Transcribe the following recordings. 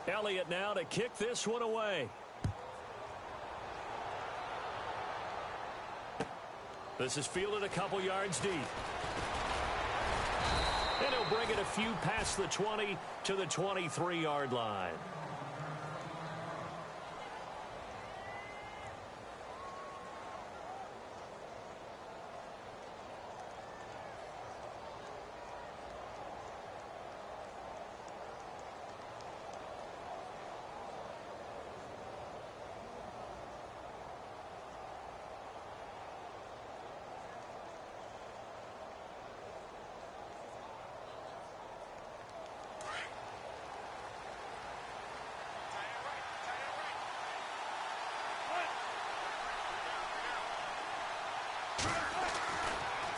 Elliott now to kick this one away. This is fielded a couple yards deep. And he'll bring it a few past the 20 to the 23-yard line.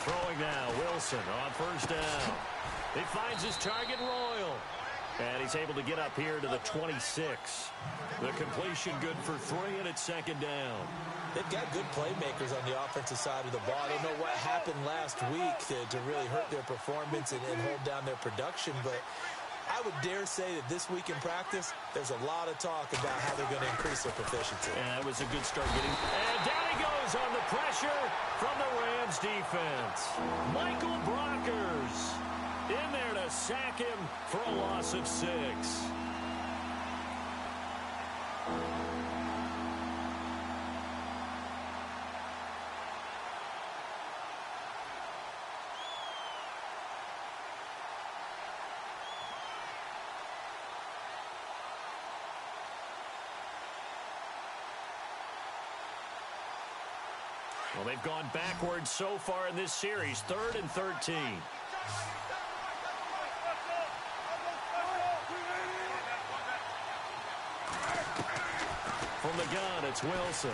Throwing now, Wilson on first down. He finds his target, Royal. And he's able to get up here to the 26. The completion good for 3, and it's second down. They've got good playmakers on the offensive side of the ball. I don't know what happened last week to really hurt their performance and hold down their production, but I would dare say that this week in practice, there's a lot of talk about how they're going to increase their proficiency. And that was a good start getting. And down he goes on the pressure from the Rams defense. Michael Brockers in there to sack him for a loss of 6. Well, they've gone backwards so far in this series, 3rd and 13. From the gun, it's Wilson.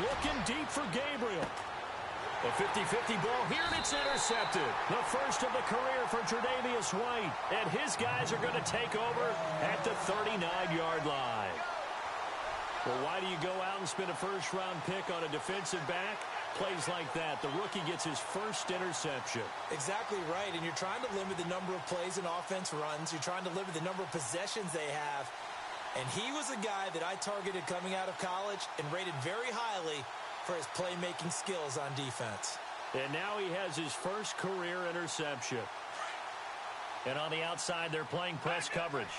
Looking deep for Gabriel. A 50-50 ball here, and it's intercepted. The first of the career for Tre'Davious White. And his guys are going to take over at the 39-yard line. Well, why do you go out and spend a first-round pick on a defensive back? Plays like that. The rookie gets his first interception. Exactly right, and you're trying to limit the number of plays and offense runs. You're trying to limit the number of possessions they have. And he was a guy that I targeted coming out of college and rated very highly for his playmaking skills on defense. And now he has his first career interception. And on the outside, they're playing press coverage.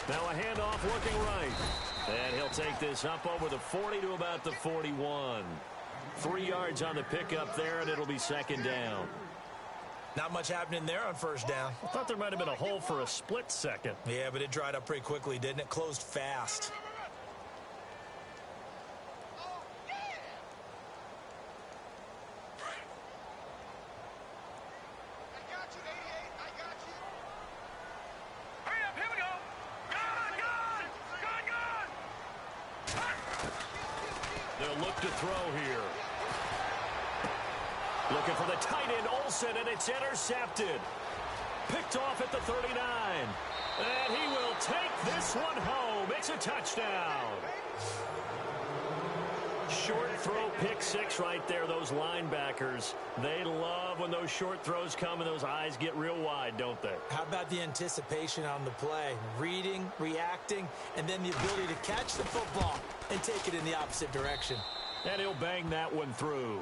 Now a handoff looking right. And he'll take this up over the 40 to about the 41. 3 yards on the pickup there, and it'll be second down. Not much happening there on first down. I thought there might have been a hole for a split second. Yeah, but it dried up pretty quickly, didn't it? Closed fast. They'll look to throw here. Looking for the tight end, Olsen, and it's intercepted. Picked off at the 39. And he will take this one home. It's a touchdown. Short throw, pick 6 right there. Those linebackers, they love when those short throws come and those eyes get real wide, don't they? How about the anticipation on the play? Reading, reacting, and then the ability to catch the football and take it in the opposite direction. And he'll bang that one through.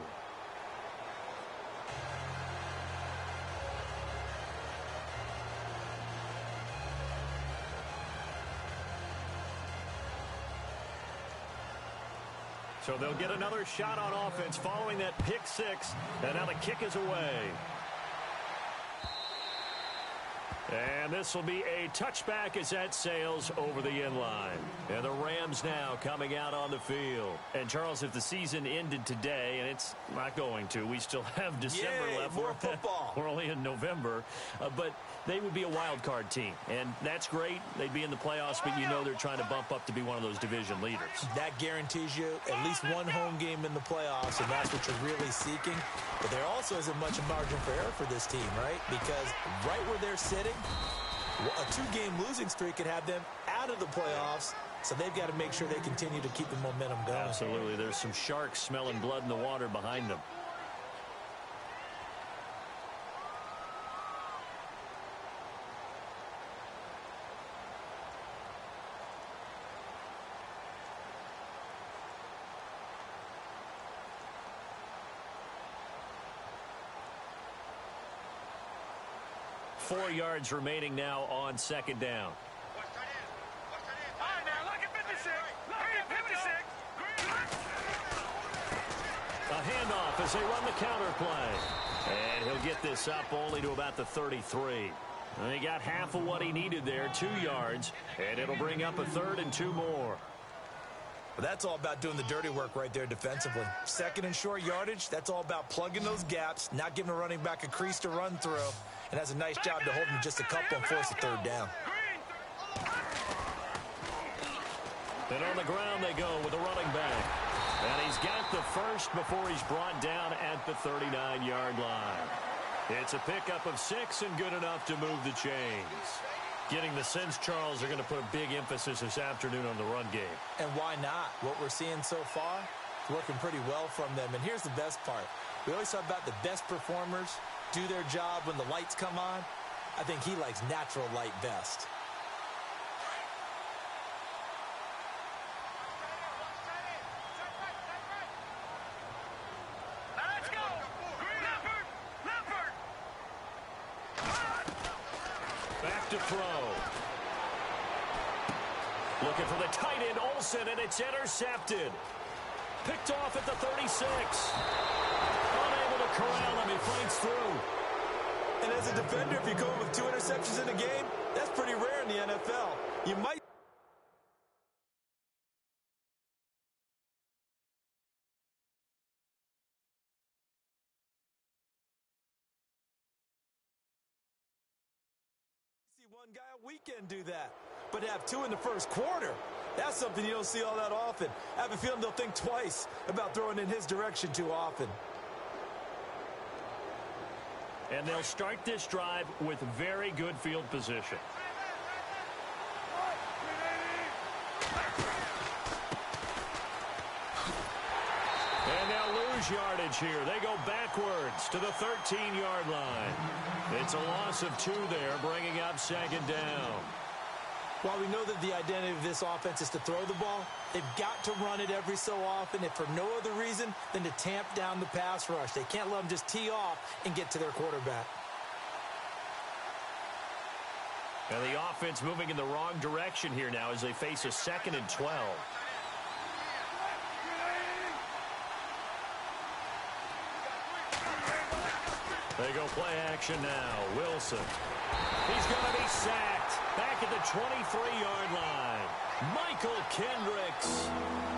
So they'll get another shot on offense following that pick 6. And now the kick is away. And this will be a touchback as that sails over the end line. And the Rams now coming out on the field. And, Charles, if the season ended today, and it's not going to, we still have December left. More football. We're only in November. But they would be a wild card team. And that's great. They'd be in the playoffs, but you know they're trying to bump up to be one of those division leaders. That guarantees you at least one home game in the playoffs, and that's what you're really seeking. But there also isn't much margin for error for this team, right? Because right where they're sitting, a 2-game losing streak could have them out of the playoffs, so they've got to make sure they continue to keep the momentum going. Absolutely. There's some sharks smelling blood in the water behind them. 4 yards remaining now on second down. A handoff as they run the counter play. And he'll get this up only to about the 33. And he got half of what he needed there, 2 yards. And it'll bring up a 3rd and 2 more. Well, that's all about doing the dirty work right there defensively. Second and short yardage, that's all about plugging those gaps, not giving a running back a crease to run through, and has a nice job to hold him just a couple and force a 3rd down. And on the ground they go with a running back. And he's got the first before he's brought down at the 39-yard line. It's a pickup of 6 and good enough to move the chains. Getting the sense, Charles, are going to put a big emphasis this afternoon on the run game. And why not? What we're seeing so far is working pretty well from them. And here's the best part. We always talk about the best performers do their job when the lights come on. I think he likes natural light best. To throw. Looking for the tight end, Olsen, and it's intercepted. Picked off at the 36. Unable to corral him. He fights through. And as a defender, if you go with 2 interceptions in a game, that's pretty rare in the NFL. You might one guy a weekend do that, but have 2 in the first quarter, that's something you don't see all that often. I have a feeling they'll think twice about throwing in his direction too often. And they'll start this drive with very good field position. And they'll lose yardage here. They go backwards to the 13-yard line. It's a loss of 2 there, bringing up second down. While we know that the identity of this offense is to throw the ball, they've got to run it every so often, if for no other reason than to tamp down the pass rush. They can't let them just tee off and get to their quarterback. And the offense moving in the wrong direction here now as they face a 2nd and 12. They go play action now. Wilson. He's going to be sacked. Back at the 23-yard line. Michael Kendricks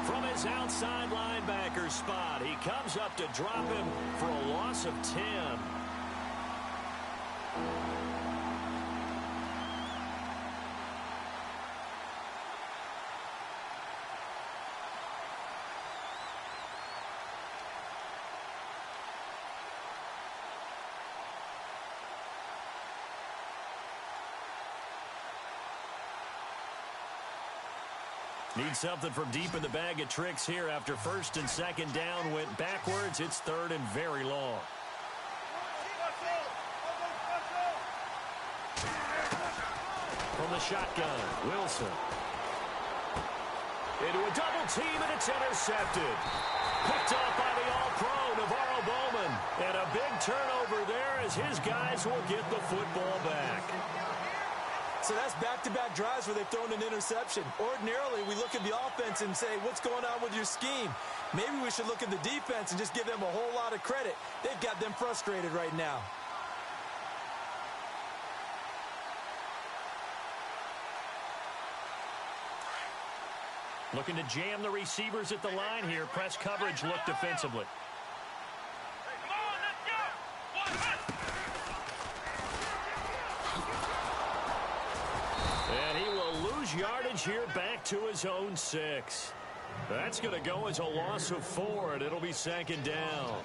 from his outside linebacker spot. He comes up to drop him for a loss of 10. Need something from deep in the bag of tricks here after 1st and 2nd down went backwards. It's 3rd and very long. From the shotgun, Wilson. Into a double team, and it's intercepted. Picked off by the all-pro, Navarro Bowman. And a big turnover there as his guys will get the football back. So that's back-to-back drives where they've thrown an interception. Ordinarily, we look at the offense and say, what's going on with your scheme? Maybe we should look at the defense and just give them a whole lot of credit. They've got them frustrated right now. Looking to jam the receivers at the line here. Press coverage look defensively. And he will lose yardage here back to his own 6. That's going to go as a loss of 4, and it'll be 2nd down.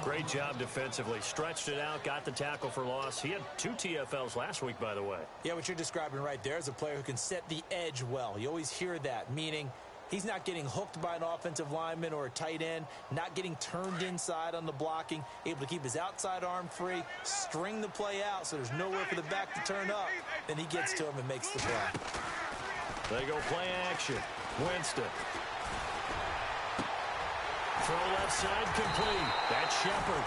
Great job defensively. Stretched it out, got the tackle for loss. He had 2 TFLs last week, by the way. Yeah, what you're describing right there is a player who can set the edge well. You always hear that, meaning he's not getting hooked by an offensive lineman or a tight end, not getting turned inside on the blocking, able to keep his outside arm free, string the play out so there's nowhere for the back to turn up. Then he gets to him and makes the play. They go play action. Winston. Throw left side complete. That's Shepard.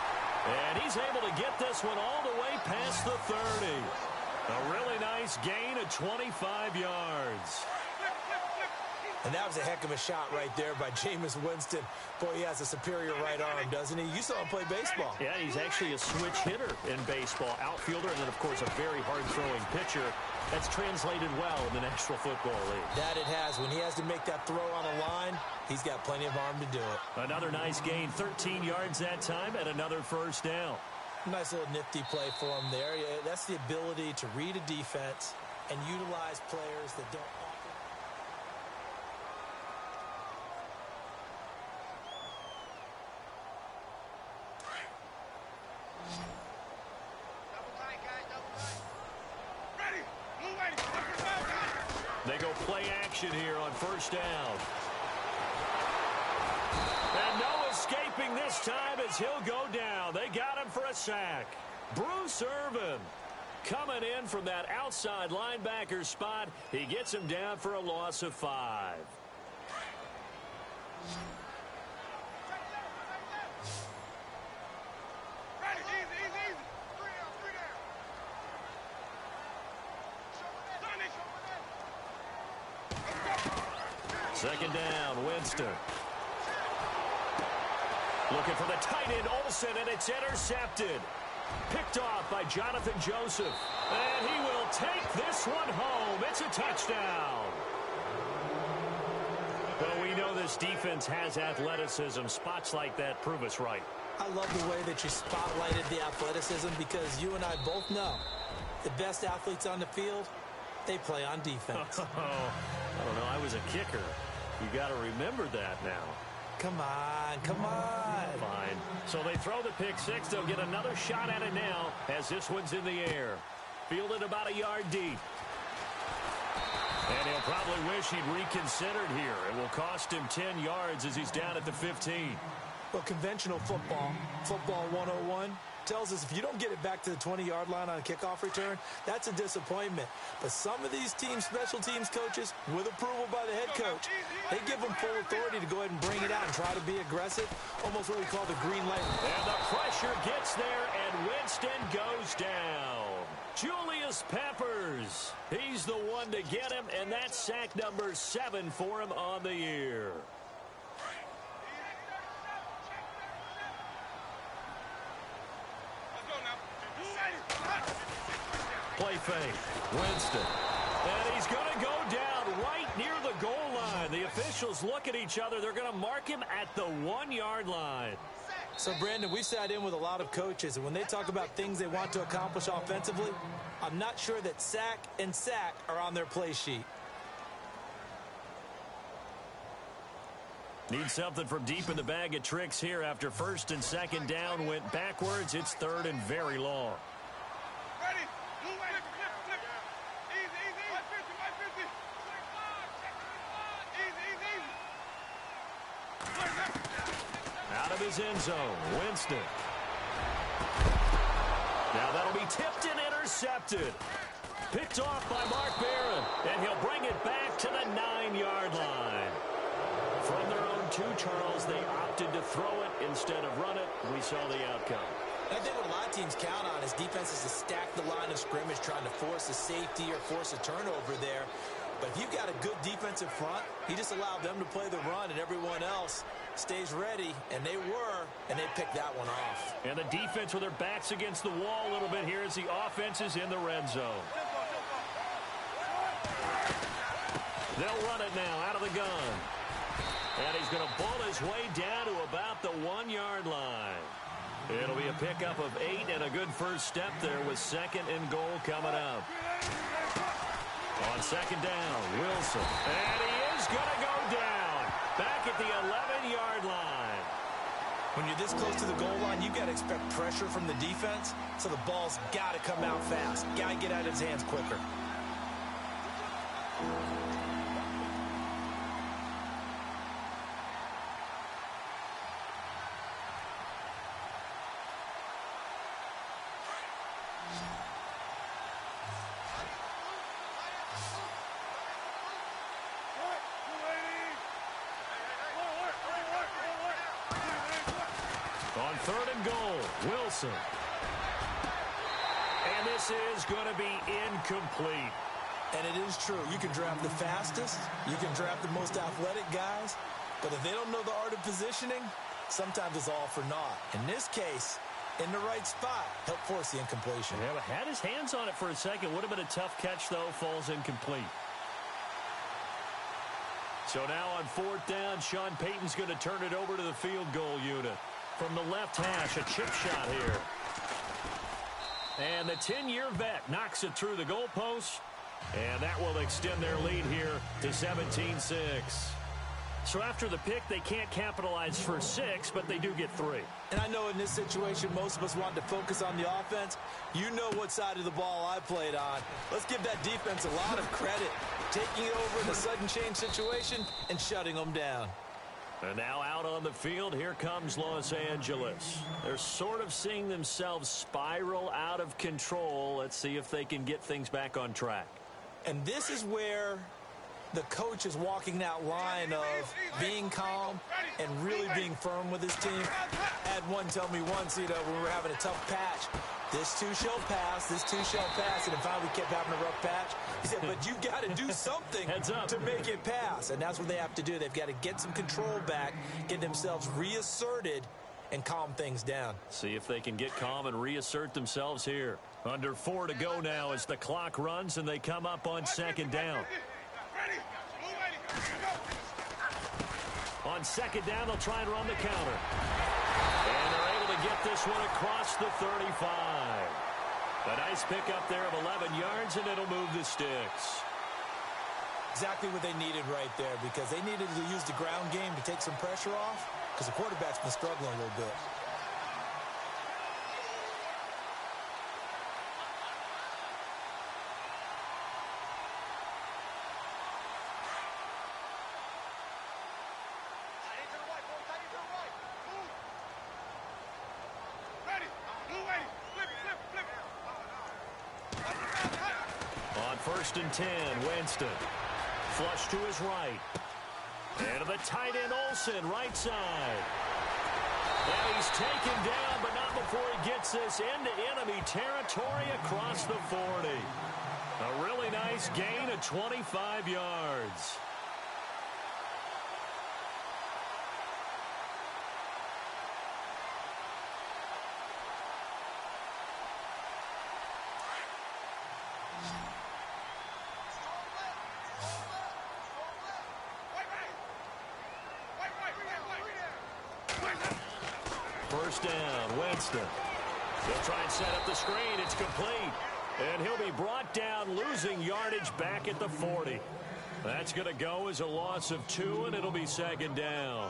And he's able to get this one all the way past the 30. A really nice gain of 25 yards. And that was a heck of a shot right there by Jameis Winston. Boy, he has a superior right arm, doesn't he? You saw him play baseball. Yeah, he's actually a switch hitter in baseball. Outfielder, and then, of course, a very hard-throwing pitcher. That's translated well in the National Football League. That it has. When he has to make that throw on a line, he's got plenty of arm to do it. Another nice gain, 13 yards that time, and another first down. Nice little nifty play for him there. Yeah, that's the ability to read a defense and utilize players that don't often. They go play action here on first down. And no escaping this time as he'll go down. They got him for a sack. Bruce Irvin coming in from that outside linebacker spot. He gets him down for a loss of 5. Second down, Winston. Looking for the tight end, Olsen, and it's intercepted. Picked off by Jonathan Joseph. And he will take this one home. It's a touchdown. Well, we know this defense has athleticism. Spots like that prove us right. I love the way that you spotlighted the athleticism because you and I both know the best athletes on the field, they play on defense. I don't know. I was a kicker. You got to remember that now. Come on, come on. Fine. So they throw the pick six. They'll get another shot at it now as this one's in the air. Fielded about a yard deep. And he'll probably wish he'd reconsidered here. It will cost him 10 yards as he's down at the 15. Well, conventional football 101, tells us if you don't get it back to the 20-yard line on a kickoff return, that's a disappointment. But some of these teams, special teams coaches, with approval by the head coach, they give them full authority to go ahead and bring it out and try to be aggressive, almost what we call the green light. And the pressure gets there, and Winston goes down. Julius Peppers, he's the one to get him, and that's sack number 7 for him on the year. Play fake. Winston. And he's going to go down right near the goal line. The officials look at each other. They're going to mark him at the 1-yard line. So, Brandon, we sat in with a lot of coaches, and when they talk about things they want to accomplish offensively, I'm not sure that sack and sack are on their play sheet. Need something from deep in the bag of tricks here after first and second down went backwards. It's third and very long. Out of his end zone, Winston. Now that'll be tipped and intercepted. Picked off by Mark Barron, and he'll bring it back to the 9-yard line. From their own 2, Charles, they opted to throw it instead of run it. We saw the outcome. I think what a lot of teams count on is defenses to stack the line of scrimmage, trying to force a safety or force a turnover there. But if you've got a good defensive front, you just allow them to play the run, and everyone else stays ready, and they were, and they picked that one off. And the defense with their backs against the wall a little bit here as the offense is in the red zone. They'll run it now out of the gun. And he's going to bull his way down to about the 1-yard line. It'll be a pickup of 8 and a good first step there with second and goal coming up. On second down, Wilson. And he is going to go down. Back at the 11-yard line. When you're this close to the goal line, you've got to expect pressure from the defense, so the ball's got to come out fast. Got to get out of his hands quicker. On 3rd and goal, Wilson. And this is going to be incomplete. And it is true. You can draft the fastest. You can draft the most athletic guys. But if they don't know the art of positioning, sometimes it's all for naught. In this case, in the right spot, helped force the incompletion. Yeah, but had his hands on it for a second. Would have been a tough catch, though. Falls incomplete. So now on 4th down, Sean Payton's going to turn it over to the field goal unit. From the left hash, a chip shot here. And the 10-year vet knocks it through the goalpost. And that will extend their lead here to 17-6. So after the pick, they can't capitalize for 6, but they do get 3. And I know in this situation, most of us want to focus on the offense. You know what side of the ball I played on. Let's give that defense a lot of credit. Taking it over in a sudden change situation and shutting them down. And now out on the field, here comes Los Angeles. They're sort of seeing themselves spiral out of control. Let's see if they can get things back on track. And this is where the coach is walking that line of being calm and really being firm with his team. I had one tell me once, when we were having a tough patch, this too shall pass, this too shall pass. And finally we kept having a rough patch. He said, but you got to do something to make it pass. And that's what they have to do. They've got to get some control back, get themselves reasserted, and calm things down. See if they can get calm and reassert themselves here. Under 4 to go now as the clock runs and they come up on 2nd down. On 2nd down, they'll try and run the counter. And they're able to get this one across the 35. A nice pickup there of 11 yards, and it'll move the sticks. Exactly what they needed right there, because they needed to use the ground game to take some pressure off, because the quarterback's been struggling a little bit. On 1st and 10, Winston. Flush to his right. And to the tight end, Olsen, right side. And he's taken down, but not before he gets this into enemy territory across the 40. A really nice gain of 25 yards. First down, Winston. He'll try and set up the screen. It's complete. And he'll be brought down, losing yardage back at the 40. That's going to go as a loss of 2, and it'll be 2nd down.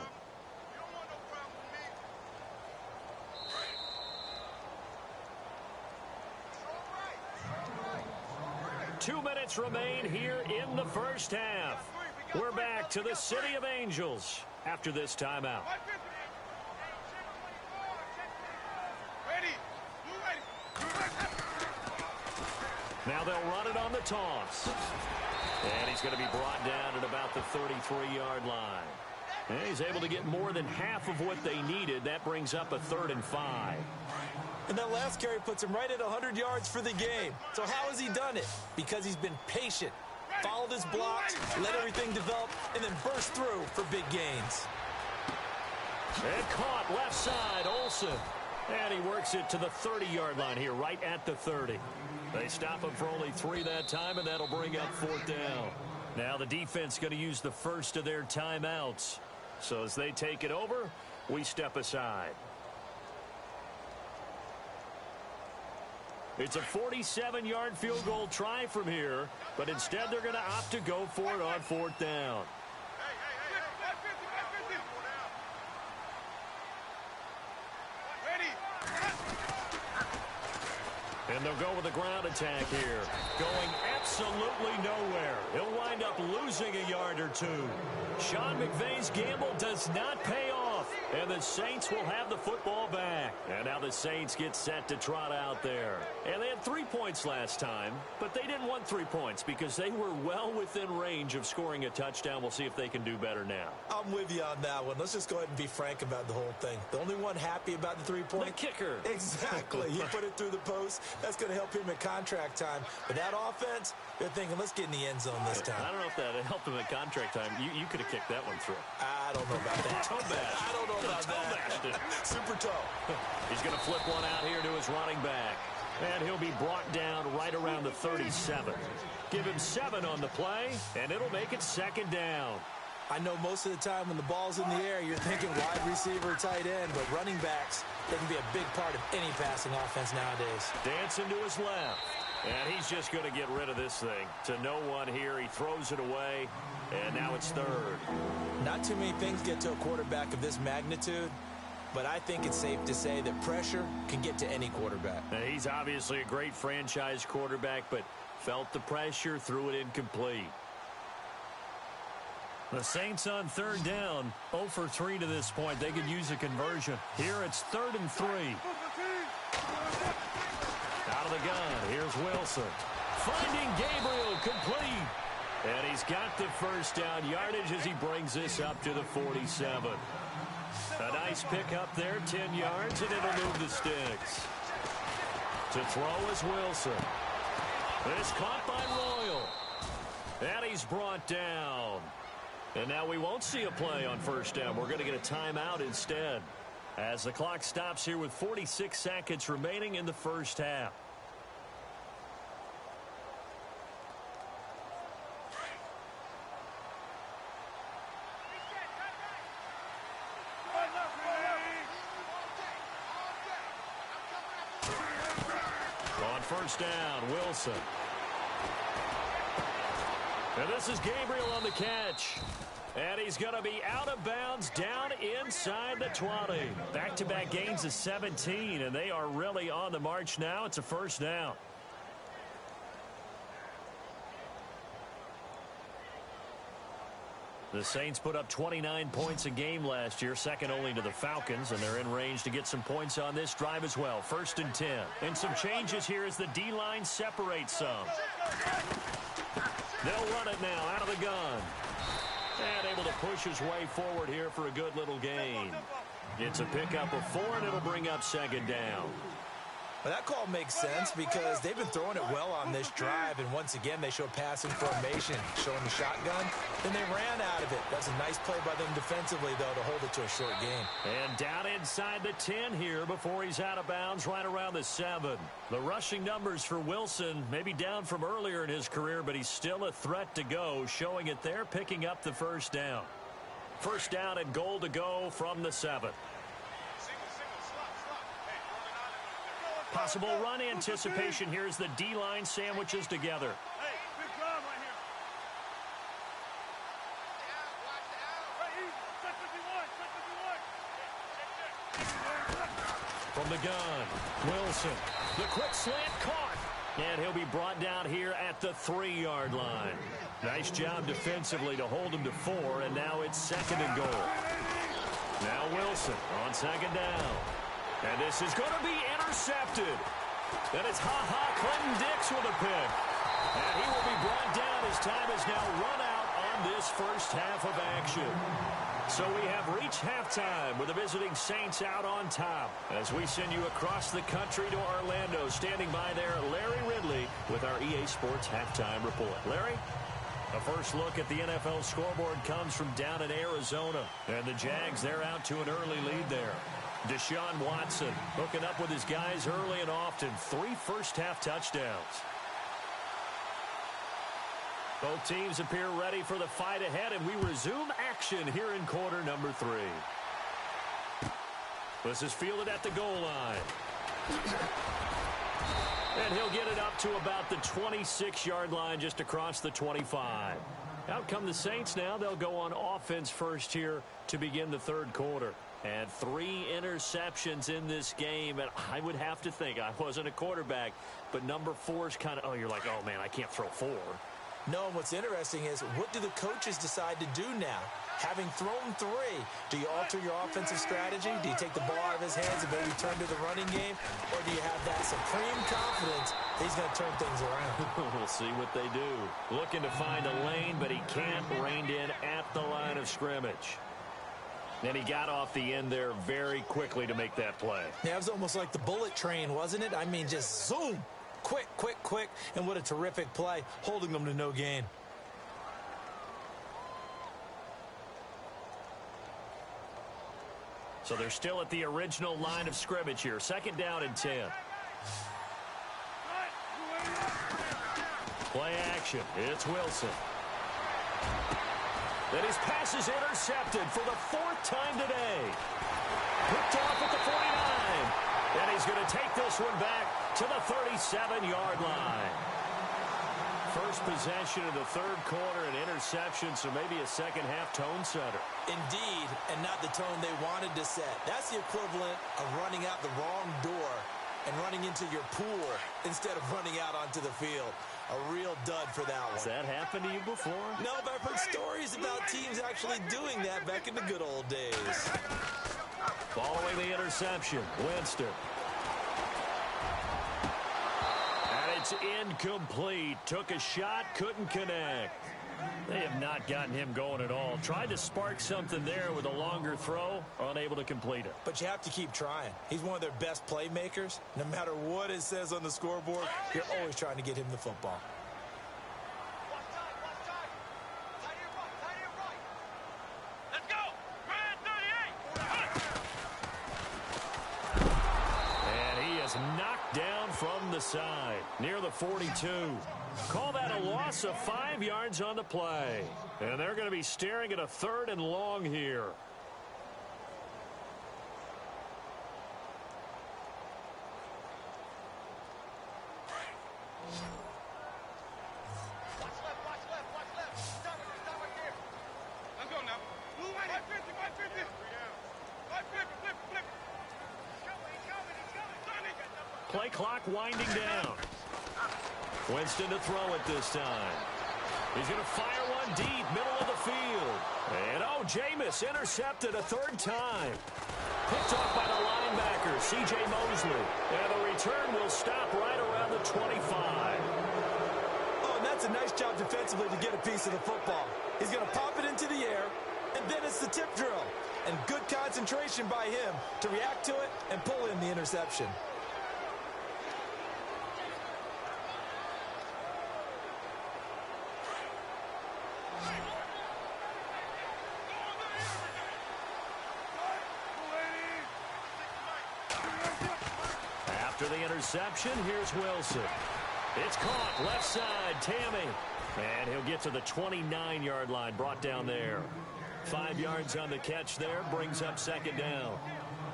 Two minutes remain here in the first half. We're back to the City of Angels after this timeout. Now they'll run it on the toss. And he's going to be brought down at about the 33-yard line. And he's able to get more than half of what they needed. That brings up a 3rd and 5. And that last carry puts him right at 100 yards for the game. So how has he done it? Because he's been patient, followed his blocks, let everything develop, and then burst through for big gains. And caught left side, Olsen. And he works it to the 30-yard line here, right at the 30. They stop him for only 3 that time, and that'll bring up 4th down. Now the defense going to use the first of their timeouts. So as they take it over, we step aside. It's a 47-yard field goal try from here, but instead they're going to opt to go for it on 4th down. And they'll go with a ground attack here. Going absolutely nowhere. He'll wind up losing a yard or 2. Sean McVay's gamble does not pay off. And the Saints will have the football back. And now the Saints get set to trot out there. And they had 3 points last time, but they didn't want 3 points because they were well within range of scoring a touchdown. We'll see if they can do better now. I'm with you on that one. Let's just go ahead and be frank about the whole thing. The only one happy about the 3-point? The kicker. Exactly. He put it through the post. That's going to help him at contract time. But that offense, they're thinking, let's get in the end zone this time. I don't know if that helped him at contract time. You could have kicked that one through. I don't know about that. Toe bash. I don't know about that. Super toe. He's going to flip one out here to his running back. And he'll be brought down right around the 37. Give him 7 on the play, and it'll make it 2nd down. I know most of the time when the ball's in the air, you're thinking wide receiver, tight end, but running backs, they can be a big part of any passing offense nowadays. Dancing to his left. And he's just going to get rid of this thing. To no one here. He throws it away, and now it's 3rd. Not too many things get to a quarterback of this magnitude, but I think it's safe to say that pressure can get to any quarterback. Now, he's obviously a great franchise quarterback, but felt the pressure, threw it incomplete. The Saints on 3rd down, 0 for 3 to this point. They could use a conversion. Here it's 3rd and 3. Out of the gun, here's Wilson. Finding Gabriel, complete. And he's got the first down yardage as he brings this up to the 47. A nice pick up there, 10 yards, and it'll move the sticks. To throw is Wilson. This caught by Royal. And he's brought down. And now we won't see a play on 1st down. We're going to get a timeout instead, as the clock stops here with 46 seconds remaining in the 1st half. On 1st down, Wilson. And this is Gabriel on the catch. And he's going to be out of bounds down inside the 20. Back-to-back gains of 17, and they are really on the march now. It's a 1st down. The Saints put up 29 points a game last year, second only to the Falcons, and they're in range to get some points on this drive as well. 1st and 10. And some changes here as the D-line separates some. They'll run it now out of the gun. And able to push his way forward here for a good little gain. It's a pickup of 4, and it'll bring up 2nd down. Well, that call makes sense because they've been throwing it well on this drive, and once again they show passing formation, showing the shotgun. Then they ran out of it. That's a nice play by them defensively, though, to hold it to a short game. And down inside the 10 here before he's out of bounds right around the 7. The rushing numbers for Wilson maybe down from earlier in his career, but he's still a threat to go, showing it there, picking up the 1st down. 1st down and goal to go from the 7. Possible run anticipation. Here's the D-line sandwiches together. From the gun, Wilson. The quick slant caught. And he'll be brought down here at the 3-yard line. Nice job defensively to hold him to 4, and now it's 2nd and goal. Now Wilson on 2nd down. And this is going to be intercepted. And it's Clinton Dix with a pick. And he will be brought down. His time is now run out on this 1st half of action. So we have reached halftime with the visiting Saints out on top. As we send you across the country to Orlando, standing by there, Larry Ridley with our EA Sports Halftime Report. Larry? A first look at the NFL scoreboard comes from down in Arizona. And the Jags, they're out to an early lead there. Deshaun Watson hooking up with his guys early and often. 3 first-half touchdowns. Both teams appear ready for the fight ahead, and we resume action here in quarter number 3. This is fielded at the goal line. And he'll get it up to about the 26-yard line, just across the 25. Out come the Saints now. They'll go on offense first here to begin the 3rd quarter. And 3 interceptions in this game. And I would have to think, I wasn't a quarterback, but number 4 is kind of, you're like, oh, man, I can't throw 4. No, and what's interesting is, what do the coaches decide to do now? Having thrown 3, do you alter your offensive strategy? Do you take the ball out of his hands and maybe turn to the running game? Or do you have that supreme confidence that he's going to turn things around? We'll see what they do. Looking to find a lane, but he can't rein in at the line of scrimmage. And he got off the end there very quickly to make that play. Yeah, it was almost like the bullet train, wasn't it? I mean, just zoom. Quick, quick, quick. And what a terrific play, holding them to no gain. So they're still at the original line of scrimmage here. 2nd down and 10. Play action. It's Wilson. And his pass is intercepted for the 4th time today. Picked off at the 49. And he's going to take this one back to the 37-yard line. First possession of the 3rd quarter, an interception, so maybe a second-half tone setter. Indeed, and not the tone they wanted to set. That's the equivalent of running out the wrong door and running into your pool instead of running out onto the field. A real dud for that one. Has that happened to you before? No, but I've heard stories about teams actually doing that back in the good old days. Following the interception, Winston. It's incomplete. Took a shot, couldn't connect. They have not gotten him going at all. Tried to spark something there with a longer throw, unable to complete it. But you have to keep trying. He's one of their best playmakers. No matter what it says on the scoreboard, you're always trying to get him the football. Knocked down from the side near the 42. Call that a loss of 5 yards on the play. And they're going to be staring at a 3rd and long here. Play clock winding down. Winston to throw it this time. He's going to fire one deep, middle of the field. And, oh, Jameis intercepted a 3rd time. Picked off by the linebacker, C.J. Mosley. And the return will stop right around the 25. Oh, and that's a nice job defensively to get a piece of the football. He's going to pop it into the air, and then it's the tip drill. And good concentration by him to react to it and pull in the interception. After the interception, here's Wilson. It's caught, left side, Tammy. And he'll get to the 29-yard line, brought down there. 5 yards on the catch there, brings up 2nd down.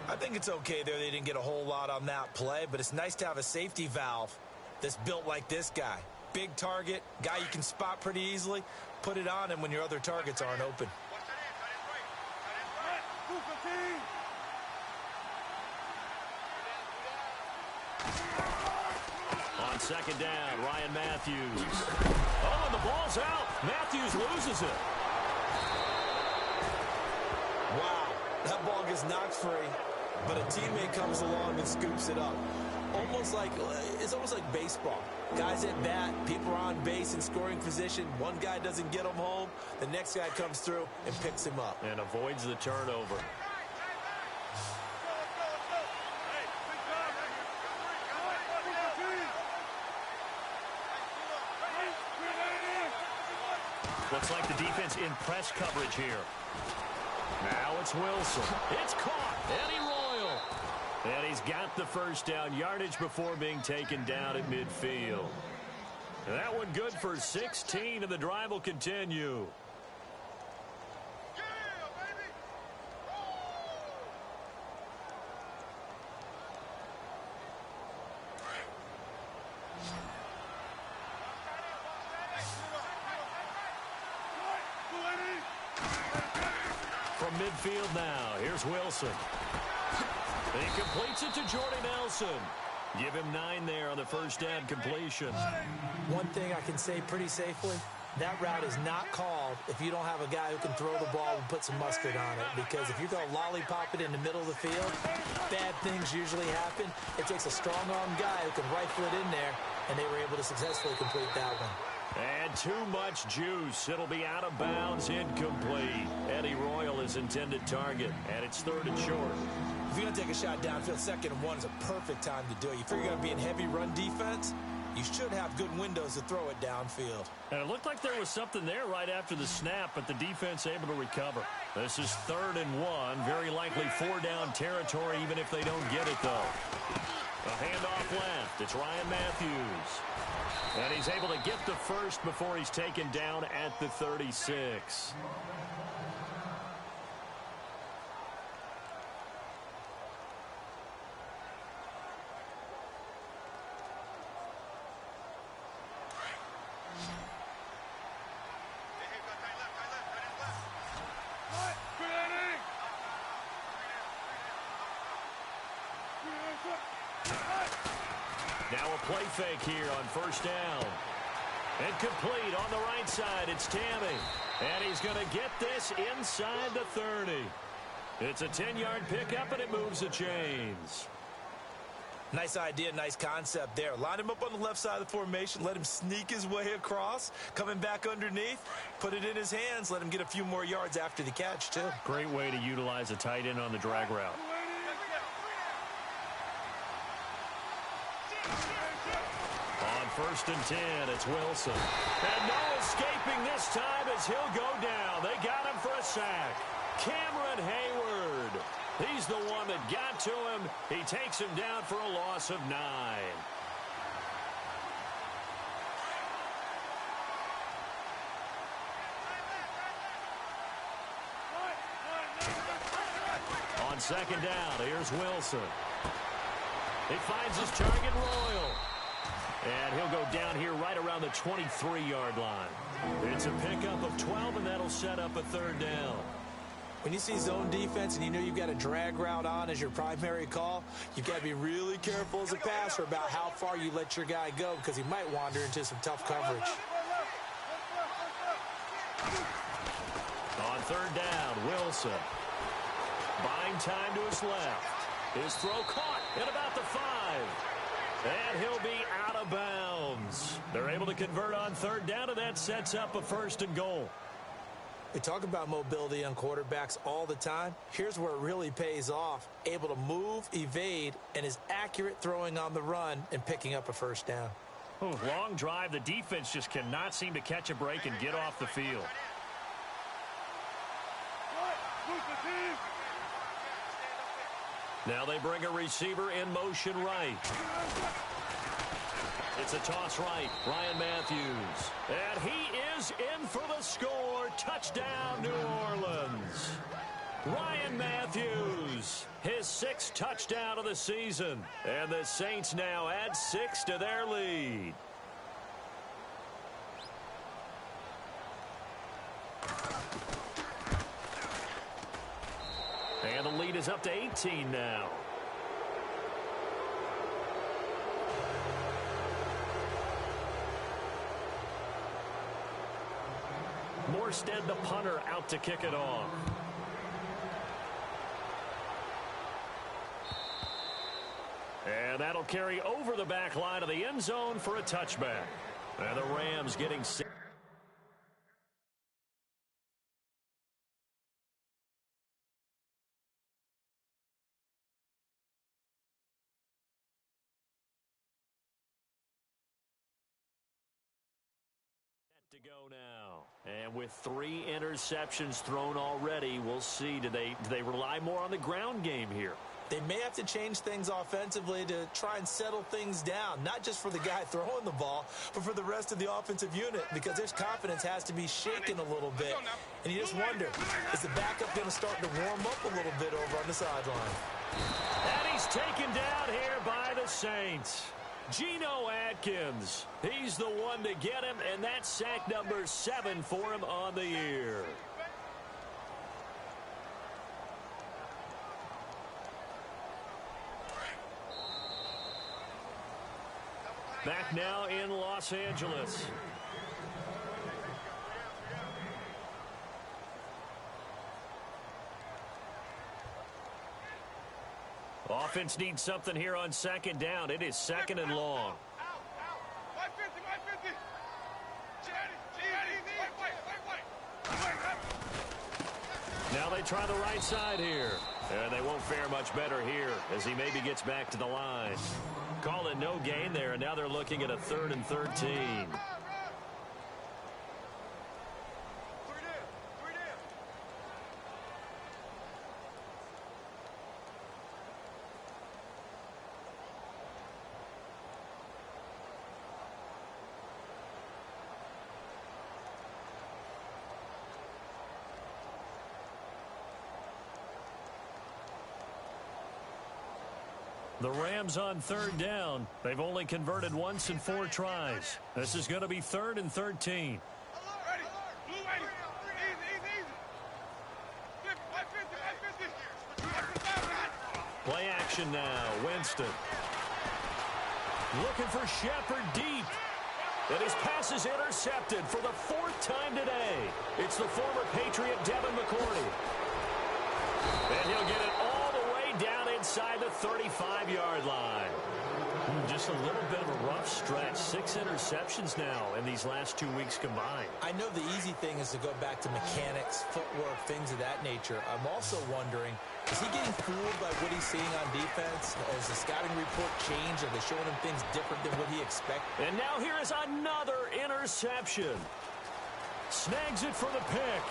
I think it's okay there. They didn't get a whole lot on that play, but it's nice to have a safety valve that's built like this guy. Big target, guy you can spot pretty easily. Put it on him when your other targets aren't open. On 2nd down, Ryan Matthews. Oh, and the ball's out. Matthews loses it. Wow, that ball gets knocked free, but a teammate comes along and scoops it up. It's almost like baseball. Guys at bat, people are on base in scoring position. One guy doesn't get him home. The next guy comes through and picks him up. And avoids the turnover. Looks like the defense in press coverage here. Now it's Wilson. It's caught. Eddie Royal. And he's got the 1st down, yardage before being taken down at midfield. And that one good for 16, and the drive will continue. From midfield now, here's Wilson. He completes it to Jordy Nelson. Give him 9 there on the 1st down completion. One thing I can say pretty safely, that route is not called if you don't have a guy who can throw the ball and put some mustard on it. Because if you're going to lollipop it in the middle of the field, bad things usually happen. It takes a strong-arm guy who can rifle it in there, and they were able to successfully complete that one. And too much juice. It'll be out of bounds, incomplete. Eddie Royal is intended target, and it's 3rd and short. If you're going to take a shot downfield, 2nd and 1 is a perfect time to do it. You figure you're going to be in heavy run defense, you should have good windows to throw it downfield. And it looked like there was something there right after the snap, but the defense able to recover. This is 3rd and 1. Very likely 4-down territory, even if they don't get it, though. A handoff left. It's Ryan Matthews. And he's able to get the first before he's taken down at the 36. Now a play fake here on 1st down. And complete on the right side. It's Tammy. And he's going to get this inside the 30. It's a 10-yard pickup, and it moves the chains. Nice idea, nice concept there. Line him up on the left side of the formation. Let him sneak his way across. Coming back underneath. Put it in his hands. Let him get a few more yards after the catch, too. Great way to utilize a tight end on the drag route. On 1st and 10, it's Wilson. And no escaping this time as he'll go down. They got him for a sack. Cameron Hayward. He's the one that got to him. He takes him down for a loss of 9. On 2nd down, here's Wilson. He finds his target, Royal. And he'll go down here right around the 23-yard line. It's a pickup of 12, and that'll set up a 3rd down. When you see zone defense and you know you've got a drag route on as your primary call, you've got to be really careful as a passer about how far you let your guy go because he might wander into some tough coverage. On 3rd down, Wilson. Buying time to his left. His throw caught at about the 5. And he'll be out of bounds. They're able to convert on 3rd down, and that sets up a 1st and goal. We talk about mobility on quarterbacks all the time. Here's where it really pays off. Able to move, evade, and is accurate throwing on the run and picking up a 1st down. Ooh, long drive. The defense just cannot seem to catch a break and get off the field. Now they bring a receiver in motion right. It's a toss right. Ryan Matthews. And he is in for the score. Touchdown, New Orleans. Ryan Matthews, his 6th touchdown of the season. And the Saints now add 6 to their lead. And the lead is up to 18 now. Morstead, the punter, out to kick it off. And that'll carry over the back line of the end zone for a touchback. And the Rams getting 6. To go now, and with 3 interceptions thrown already, we'll see. Do they rely more on the ground game here? They may have to change things offensively to try and settle things down, not just for the guy throwing the ball, but for the rest of the offensive unit, because their confidence has to be shaken a little bit. And you just wonder, is the backup going to start to warm up a little bit over on the sideline? And he's taken down here by the Saints. Geno Atkins, he's the one to get him, and that's sack number 7 for him on the year. Back now in Los Angeles. Offense needs something here on second down. It is second and long. Now they try the right side here. And they won't fare much better here as he maybe gets back to the line. Call it no gain there, and now they're looking at a 3rd and 13. The Rams on 3rd down. They've only converted once in 4 tries. This is going to be 3rd and 13. Play action now. Winston. Looking for Shepard deep. And his pass is intercepted for the 4th time today. It's the former Patriot Devin McCourty. And he'll get it all the way down inside the 35-yard line. Just a little bit of a rough stretch. 6 interceptions now in these last 2 weeks combined. I know the easy thing is to go back to mechanics, footwork, things of that nature. I'm also wondering, is he getting fooled by what he's seeing on defense? Has the scouting report changed? Are they showing him things different than what he expected? And now here is another interception. Snags it for the pick.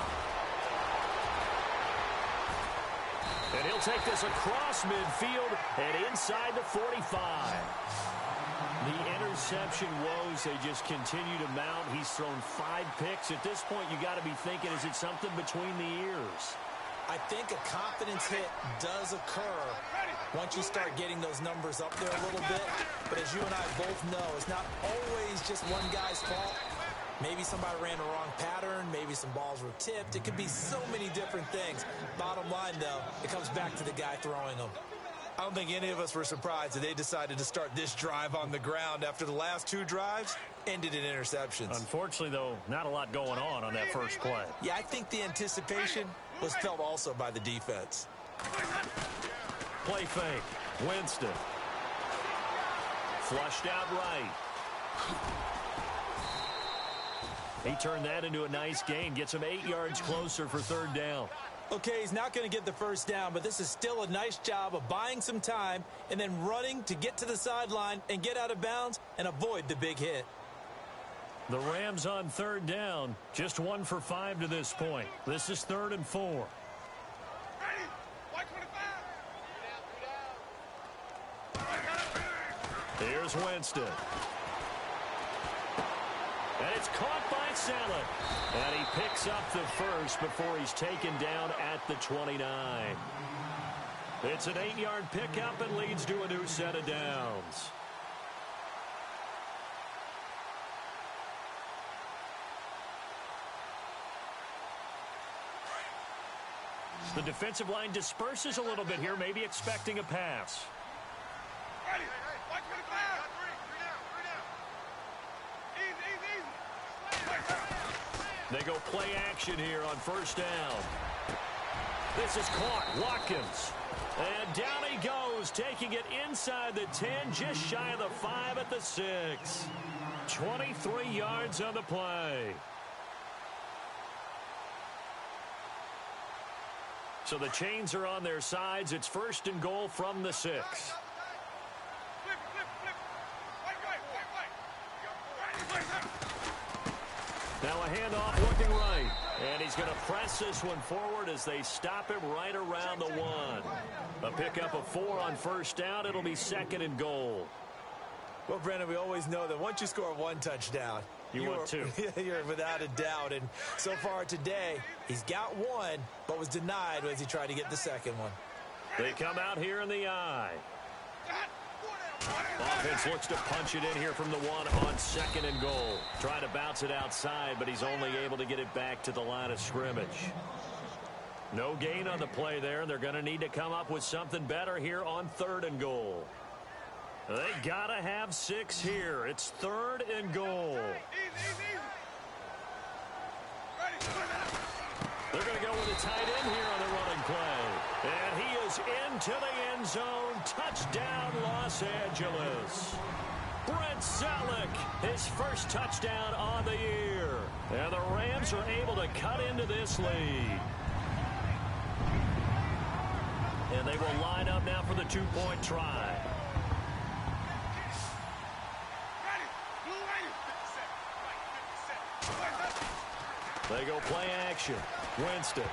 And he'll take this across midfield and inside the 45. The interception woes, they just continue to mount. He's thrown 5 picks. At this point, you got to be thinking, is it something between the ears? I think a confidence hit does occur once you start getting those numbers up there a little bit. But as you and I both know, it's not always just one guy's fault. Maybe somebody ran the wrong pattern. Maybe some balls were tipped. It could be so many different things. Bottom line, though, it comes back to the guy throwing them. I don't think any of us were surprised that they decided to start this drive on the ground after the last 2 drives ended in interceptions. Unfortunately, though, not a lot going on that first play. Yeah, I think the anticipation was felt also by the defense. Play fake. Winston. Flushed out right. He turned that into a nice gain. Gets him 8 yards closer for 3rd down. Okay, he's not going to get the first down, but this is still a nice job of buying some time and then running to get to the sideline and get out of bounds and avoid the big hit. The Rams on 3rd down. Just 1 for 5 to this point. This is 3rd and 4. Here's Winston. And it's caught by Salad. And he picks up the first before he's taken down at the 29. It's an 8-yard pickup and leads to a new set of downs. The defensive line disperses a little bit here, maybe expecting a pass. They go play action here on 1st down. This is caught. Watkins. And down he goes, taking it inside the 10, just shy of the 5 at the 6. 23 yards on the play. So the chains are on their sides. It's 1st and goal from the 6. Now a handoff looking right. And he's going to press this one forward as they stop him right around the 1. A pickup of 4 on 1st down. It'll be 2nd and goal. Well, Brandon, we always know that once you score 1 touchdown, you want 2. You're without a doubt. And so far today, he's got 1, but was denied as he tried to get the 2nd one. They come out here in the eye. Offense looks to punch it in here from the 1 on 2nd and goal. Trying to bounce it outside, but he's only able to get it back to the line of scrimmage. No gain on the play there. They're going to need to come up with something better here on 3rd and goal. They got to have 6 here. It's 3rd and goal. They're going to go with a tight end here on the running play. And he is into the end zone, touchdown, Los Angeles. Brent Zellick, his first touchdown on the year. And the Rams are able to cut into this lead. And they will line up now for the two-point try. They go play action. Winston.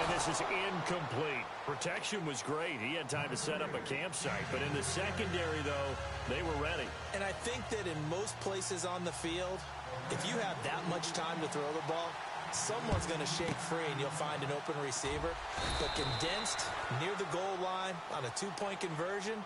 And this is incomplete. Protection was great. He had time to set up a campsite. But in the secondary, though, they were ready. And I think that in most places on the field, if you have that much time to throw the ball, someone's going to shake free and you'll find an open receiver. But condensed near the goal line on a two-point conversion,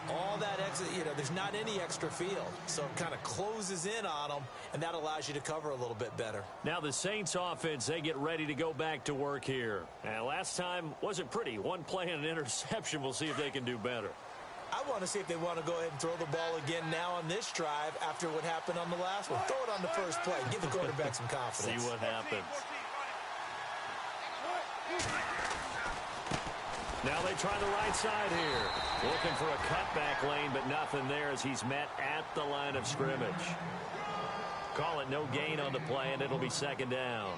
all that extra, there's not any extra field. So it kind of closes in on them, and that allows you to cover a little bit better. Now the Saints offense, they get ready to go back to work here. And last time wasn't pretty. One play and an interception. We'll see if they can do better. I want to see if they want to go ahead and throw the ball again now on this drive after what happened on the last one. Throw it on the first play. Give the quarterback some confidence. See what happens. Now they try the right side here. Looking for a cutback lane, but nothing there as he's met at the line of scrimmage. Call it no gain on the play, and it'll be second down.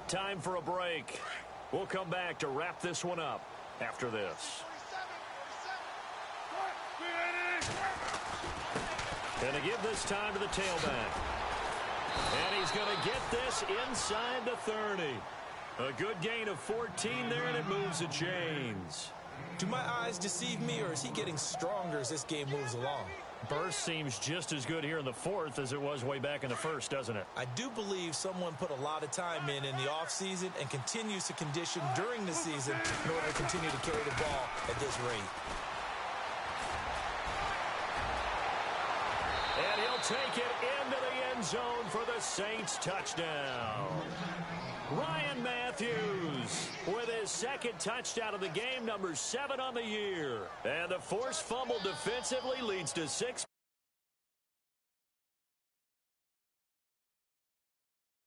Time for a break. We'll come back to wrap this one up after this. Going to give this time to the tailback. And he's going to get this inside the 30. A good gain of 14 there, and it moves the chains. Do my eyes deceive me, or is he getting stronger as this game moves along? Burst seems just as good here in the fourth as it was way back in the first, doesn't it? I do believe someone put a lot of time in the offseason and continues to condition during the season in order to continue to carry the ball at this rate. And he'll take it into the end zone for the Saints touchdown. Ryan Matthews with his second touchdown of the game, number 7 on the year. And the forced fumble defensively leads to 6